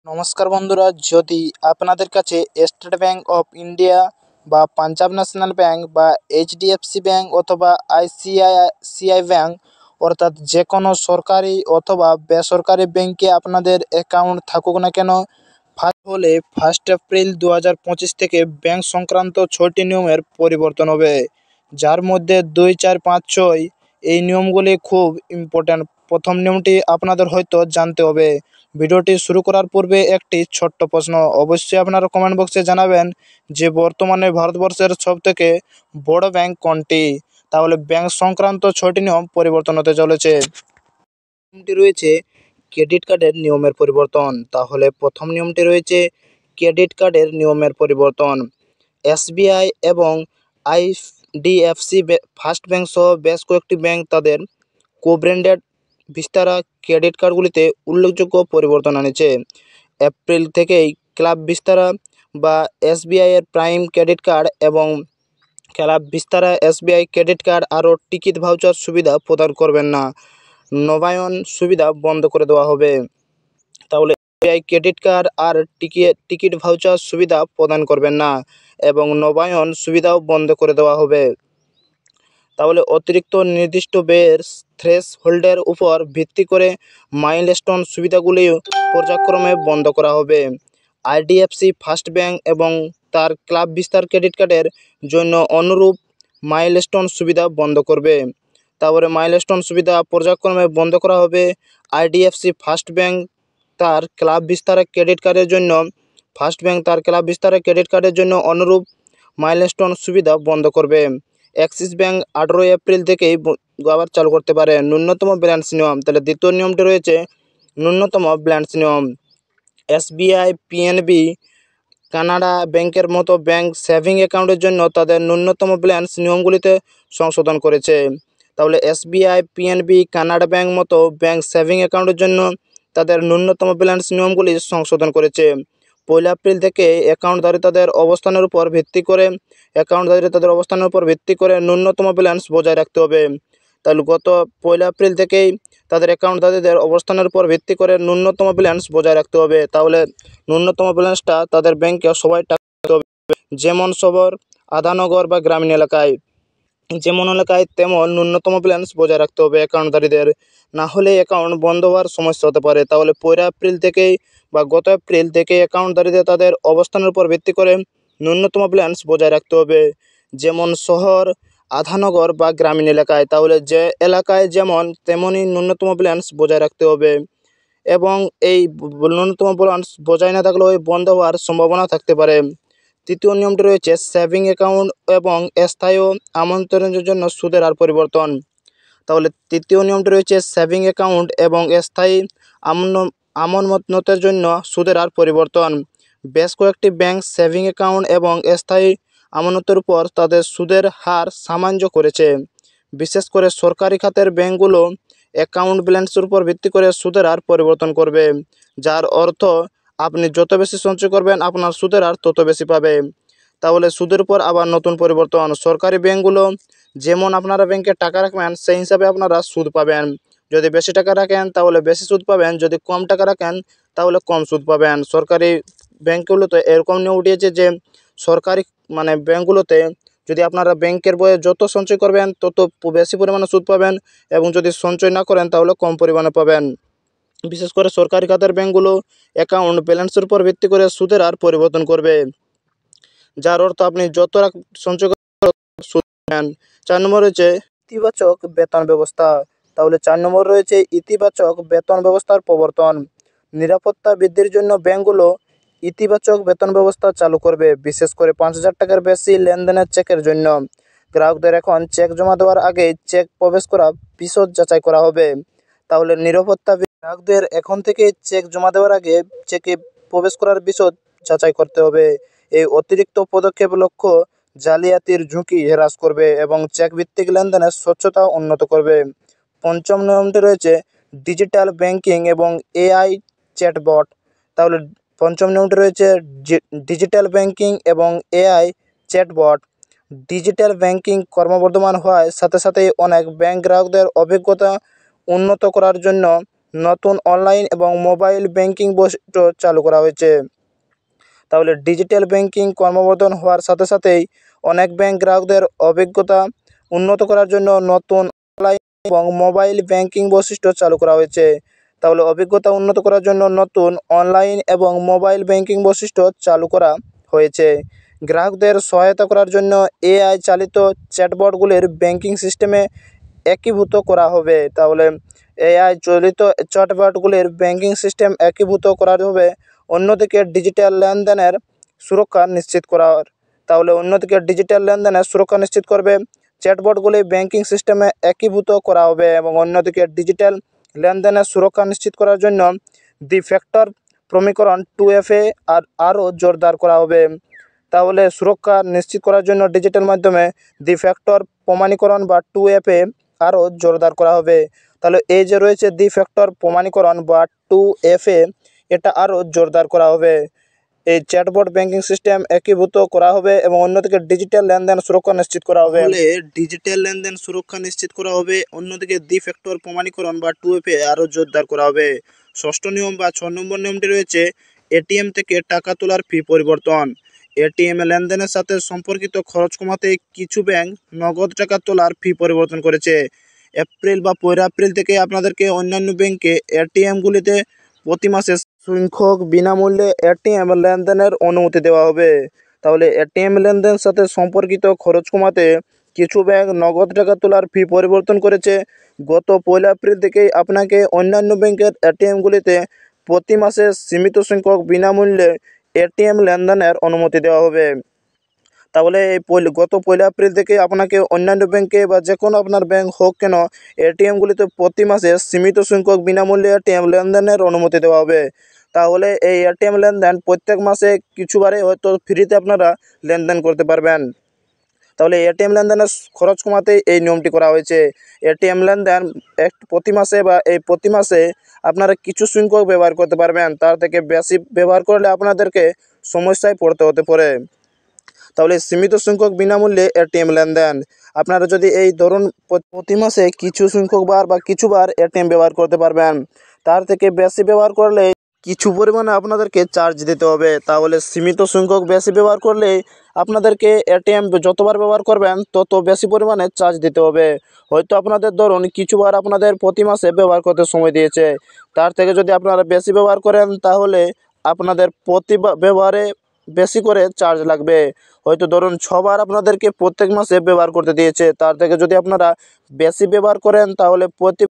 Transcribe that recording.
নমস্কার বন্ধুরা, যদি আপনাদের কাছে স্টেট ব্যাঙ্ক অফ ইন্ডিয়া বা পাঞ্জাব ন্যাশনাল ব্যাঙ্ক বা এইচডিএফসি ব্যাঙ্ক অথবা আইসিআইসিআই ব্যাঙ্ক অর্থাৎ যে কোনো সরকারি অথবা বেসরকারি ব্যাঙ্কে আপনাদের অ্যাকাউন্ট থাকুক না কেন, হলে 1 এপ্রিল 2025 থেকে ব্যাঙ্ক সংক্রান্ত 6টি নিয়মের পরিবর্তন হবে, যার মধ্যে 2, 4, 5, 6 এই নিয়মগুলি খুব ইম্পর্ট্যান্ট। প্রথম নিয়মটি আপনাদের হয়তো জানতে হবে। ভিডিওটি শুরু করার পূর্বে একটি ছোট্ট প্রশ্ন, অবশ্যই আপনারা কমেন্ট বক্সে জানাবেন যে বর্তমানে ভারতবর্ষের সবথেকে বড় ব্যাঙ্ক কোনটি। তাহলে ব্যাঙ্ক সংক্রান্ত 6টি নিয়ম পরিবর্তন হতে চলেছে। নিয়মটি রয়েছে ক্রেডিট কার্ডের নিয়মের পরিবর্তন। তাহলে প্রথম নিয়মটি রয়েছে ক্রেডিট কার্ডের নিয়মের পরিবর্তন। এসবিআই এবং আইডিএফসি ফার্স্ট ব্যাঙ্ক সহ বেশ কয়েকটি ব্যাঙ্ক তাদের কো-ব্র্যান্ডেড বিস্তারা ক্রেডিট কার্ডগুলিতে উল্লেখযোগ্য পরিবর্তন আনেছে। এপ্রিল থেকেই ক্লাব বিস্তারা বা এসবিআই এর প্রাইম ক্রেডিট কার্ড এবং ক্লাব বিস্তারা এসবিআই ক্রেডিট কার্ড আরও টিকিট ভাউচার সুবিধা প্রদান করবেন না। নবায়ন সুবিধা বন্ধ করে দেওয়া হবে। তাহলে এসবিআই ক্রেডিট কার্ড আর টিকিট ভাউচার সুবিধা প্রদান করবেন না এবং নবায়ন সুবিধাও বন্ধ করে দেওয়া হবে। তাহলে অতিরিক্ত নির্দিষ্ট ব্যয়ের থ্রেশহোল্ডের উপর ভিত্তি করে মাইলস্টোন সুবিধাগুলি পর্যায়ক্রমে বন্ধ করা হবে। আইডিএফসি ফার্স্ট ব্যাঙ্ক এবং তার ক্লাব বিস্তার ক্রেডিট কার্ডের জন্য অনুরূপ মাইলস্টোন সুবিধা বন্ধ করবে। তারপরে মাইলস্টোন সুবিধা পর্যায়ক্রমে বন্ধ করা হবে। আইডিএফসি ফার্স্ট ব্যাঙ্ক তার ক্লাব বিস্তার ক্রেডিট কার্ডের জন্য অনুরূপ মাইলস্টোন সুবিধা বন্ধ করবে। অ্যাক্সিস ব্যাঙ্ক 18 এপ্রিল থেকেই আবার চালু করতে পারে ন্যূনতম ব্যালেন্স নিয়ম। তাহলে দ্বিতীয় নিয়মটি রয়েছে ন্যূনতম ব্যালেন্স নিয়ম। এসবিআই, পিএনবি, কানাড়া ব্যাংকের মতো ব্যাংক সেভিং অ্যাকাউন্টের জন্য তাদের ন্যূনতম ব্যালেন্স নিয়মগুলিতে সংশোধন করেছে। তাহলে এসবিআই, পিএনবি, কানাড়া ব্যাংক মতো ব্যাংক সেভিং অ্যাকাউন্টের জন্য তাদের ন্যূনতম ব্যালেন্স নিয়মগুলি সংশোধন করেছে। 1 এপ্রিল থেকে অ্যাকাউন্টধারীদের অবস্থানের উপর ভিত্তি করে ন্যূনতম ব্যালেন্স বজায় রাখতে হবে। তাহলে গত 1 এপ্রিল থেকেই তাদের অ্যাকাউন্টধারীদের অবস্থানের উপর ভিত্তি করে ন্যূনতম ব্যালেন্স বজায় রাখতে হবে। তাহলে ন্যূনতম ব্যালেন্সটা তাদের ব্যাংকে সবাই রাখতে হবে। যেমন শহর, আধানগর বা গ্রামীণ এলাকায় তেমন ন্যূনতম ব্যালেন্স বজায় রাখতে হবে অ্যাকাউন্টধারীদের, না হলে অ্যাকাউন্ট বন্ধ হওয়ার সমস্যা হতে পারে। তাহলে 1 এপ্রিল থেকেই বা গত এপ্রিল থেকে অ্যাকাউন্টধারীদের তাদের অবস্থানের উপর ভিত্তি করে ন্যূনতম ব্যালেন্স বজায় রাখতে হবে। যেমন শহর, আধানগর বা গ্রামীণ এলাকায়, তাহলে যে এলাকায় যেমন তেমনই ন্যূনতম ব্যালেন্স বজায় রাখতে হবে এবং এই ন্যূনতম ব্যালেন্স বজায় না থাকলেও বন্ধ হওয়ার সম্ভাবনা থাকতে পারে। তৃতীয় নিয়মটি রয়েছে সেভিং অ্যাকাউন্ট এবং স্থায়ী আমন্ত্রণের জন্য সুদের হার পরিবর্তন। তাহলে তৃতীয় নিয়মটি রয়েছে সেভিং অ্যাকাউন্ট এবং স্থায়ী আমানতের জন্য সুদের হার পরিবর্তন। বেশ কয়েকটি ব্যাংক সেভিং অ্যাকাউন্ট এবং স্থায়ী আমানতের উপর তাদের সুদের হার সামঞ্জস্য করেছে। বিশেষ করে সরকারি খাতের ব্যাংকগুলো অ্যাকাউন্ট ব্যালেন্সের উপর ভিত্তি করে সুদের হার পরিবর্তন করবে, যার অর্থ আপনি যত বেশি সঞ্চয় করবেন আপনার সুদের হার তত বেশি পাবে। তাহলে সুদের উপর আবার নতুন পরিবর্তন। সরকারি ব্যাংকগুলো যেমন আপনারা ব্যাংকে টাকা রাখবেন সেই হিসাবে আপনারা সুদ পাবেন। যদি বেশি টাকা রাখেন তাহলে বেশি সুদ পাবেন, যদি কম টাকা রাখেন তাহলে কম সুদ পাবেন। সরকারি ব্যাংকগুলোতে এরকম নিয়ম উঠিয়েছে যে সরকারি ব্যাংকগুলোতে যদি আপনারা ব্যাংকের বইয়ে যত সঞ্চয় করবেন তত বেশি পরিমাণে সুদ পাবেন এবং যদি সঞ্চয় না করেন তাহলে কম পরিমাণে পাবেন। বিশেষ করে সরকারি খাতের ব্যাংকগুলো অ্যাকাউন্ট ব্যালেন্সের উপর ভিত্তি করে সুদের হার পরিবর্তন করবে, যার অর্থ আপনি যত সঞ্চয় করেন সুদ পাবেন। 4 নম্বর রয়েছে ইতিবাচক বেতন ব্যবস্থা। তাহলে 4 নম্বর রয়েছে ইতিবাচক বেতন ব্যবস্থার প্রবর্তন। নিরাপত্তা বৃদ্ধির জন্য ব্যাংকগুলো ইতিবাচক বেতন ব্যবস্থা চালু করবে, বিশেষ করে 5,000 টাকার বেশি লেনদেনের চেকের জন্য। গ্রাহকদের এখন চেক জমা দেওয়ার আগে চেক প্রবেশ করা বিশদ যাচাই করা হবে। তাহলে নিরাপত্তা গ্রাহকদের এখন থেকে চেক জমা দেওয়ার আগে চেকে প্রবেশ করার বিশদ যাচাই করতে হবে। এই অতিরিক্ত পদক্ষেপ লক্ষ্য জালিয়াতির ঝুঁকি হ্রাস করবে এবং চেক ভিত্তিক লেনদেনের স্বচ্ছতা উন্নত করবে। পঞ্চম নিয়মটি রয়েছে ডিজিটাল ব্যাংকিং এবং এআই চ্যাটবট। তাহলে পঞ্চম নিয়মটি রয়েছে ডিজিটাল ব্যাংকিং এবং এআই চ্যাটবট। ডিজিটাল ব্যাংকিং ক্রমবর্ধমান হওয়ার সাথে সাথে অনেক ব্যাংক গ্রাহকদের অভিজ্ঞতা উন্নত করার জন্য নতুন অনলাইন এবং মোবাইল ব্যাংকিং বৈশিষ্ট্য চালু করা হয়েছে। তাহলে ডিজিটাল ব্যাংকিং ক্রমবর্ধমান হওয়ার সাথে সাথেই অনেক ব্যাংক গ্রাহকদের অভিজ্ঞতা উন্নত করার জন্য নতুন অনলাইন এবং মোবাইল ব্যাংকিং বৈশিষ্ট্য চালু করা হয়েছে। তাহলে অভিজ্ঞতা উন্নত করার জন্য নতুন অনলাইন এবং মোবাইল ব্যাংকিং বৈশিষ্ট্য চালু করা হয়েছে। গ্রাহকদের সহায়তা করার জন্য এআই চালিত চ্যাটবটগুলির ব্যাংকিং সিস্টেমে একীভূত করা হবে। তাহলে এআই চালিত চ্যাটবটগুলির ব্যাংকিং সিস্টেম একীভূত করা হবে। অন্যদিকে ডিজিটাল লেনদেনের সুরক্ষা নিশ্চিত করার অন্যদিকে ডিজিটাল লেনদেনের সুরক্ষা নিশ্চিত করবে। চ্যাটবটগুলি ব্যাংকিং সিস্টেমে একীভূত করা হবে এবং অন্যদিকে ডিজিটাল লেনদেনের সুরক্ষা নিশ্চিত করার জন্য দ্বি ফ্যাক্টর প্রমাণীকরণ 2FA আরও জোরদার করা হবে। তাহলে সুরক্ষা নিশ্চিত করার জন্য ডিজিটাল মাধ্যমে দ্বি ফ্যাক্টর প্রমাণীকরণ বা 2FA আরও জোরদার করা হবে। তাহলে এই যে রয়েছে দ্বি ফ্যাক্টর প্রমাণীকরণ বা 2FA, এটা আরও জোরদার করা হবে। এই চ্যাটবট ব্যাংকিং সিস্টেম একীভূত করা হবে এবং অন্যদিকে ডিজিটাল লেনদেন সুরক্ষা নিশ্চিত করা হবে। ডিজিটাল লেনদেন সুরক্ষা নিশ্চিত করা হবে, অন্যদিকে দ্বি ফ্যাক্টর প্রমাণীকরণ বা 2FA আরও জোরদার করা হবে। ষষ্ঠ নিয়ম বা 6 নম্বর নিয়মটি রয়েছে এটিএম থেকে টাকা তোলার ফি পরিবর্তন। এটিএম লেনদেনের সাথে সম্পর্কিত খরচ কমাতে কিছু ব্যাংক নগদ টাকা তোলার ফি পরিবর্তন করেছে। এপ্রিল বা 1 এপ্রিল থেকে আপনাদেরকে অন্যান্য ব্যাংকে এটিএমগুলিতে প্রতি মাসে সংখ্যক বিনামূল্যে এটিএম লেনদেনের অনুমতি দেওয়া হবে। তাহলে এটিএম লেনদেনের সাথে সম্পর্কিত খরচ কমাতে কিছু ব্যাংক নগদ টাকা তোলার ফি পরিবর্তন করেছে। গত 1 এপ্রিল থেকেই আপনাকে অন্যান্য ব্যাংকের এটিএমগুলিতে প্রতি মাসে সীমিত সংখ্যক বিনামূল্যে এটিএম লেনদেনের অনুমতি দেওয়া হবে। তাহলে এই গত 1 এপ্রিল থেকে আপনাকে অন্যান্য ব্যাংকে বা যে কোনো আপনার ব্যাংক হোক কেন এটিএমগুলিতে প্রতি মাসে সীমিত সংখ্যক বিনামূল্যে এটিএম লেনদেনের অনুমতি দেওয়া হবে। তাহলে এই এটিএম লেনদেন প্রত্যেক মাসে কিছুবারে হয়তো ফ্রিতে আপনারা লেনদেন করতে পারবেন। তাহলে এটিএম লেনদেনের খরচ কমাতে এই নিয়মটি করা হয়েছে। এটিএম লেনদেন প্রতি মাসে আপনারা কিছু সংখ্যক ব্যবহার করতে পারবেন, তার থেকে বেশি ব্যবহার করলে আপনাদেরকে সমস্যায় পড়তে হতে পারে। তাহলে সীমিত সংখ্যক বিনামূল্যে এটিএম লেনদেন, আপনারা যদি এই ধরুন প্রতি মাসে কিছু সংখ্যক বার বা কিছুবার এটিএম ব্যবহার করতে পারবেন, তার থেকে বেশি ব্যবহার করলে কিছু পরিমাণে আপনাদেরকে চার্জ দিতে হবে। তাহলে সীমিত সংখ্যক বেশি ব্যবহার করলে আপনাদেরকে এটিএম যতবার ব্যবহার করবেন তত বেশি পরিমাণে চার্জ দিতে হবে। হয়তো আপনাদের ধরুন কিছুবার আপনাদের প্রতি মাসে ব্যবহার করতে সময় দিয়েছে, তার থেকে যদি আপনারা বেশি ব্যবহার করেন তাহলে আপনাদের প্রতি ব্যবহারে বেশি করে চার্জ লাগবে। হয়তো ধরুন 6 বার আপনাদেরকে প্রত্যেক মাসে ব্যবহার করতে দিয়েছে, তার থেকে যদি আপনারা বেশি ব্যবহার করেন তাহলে প্রতি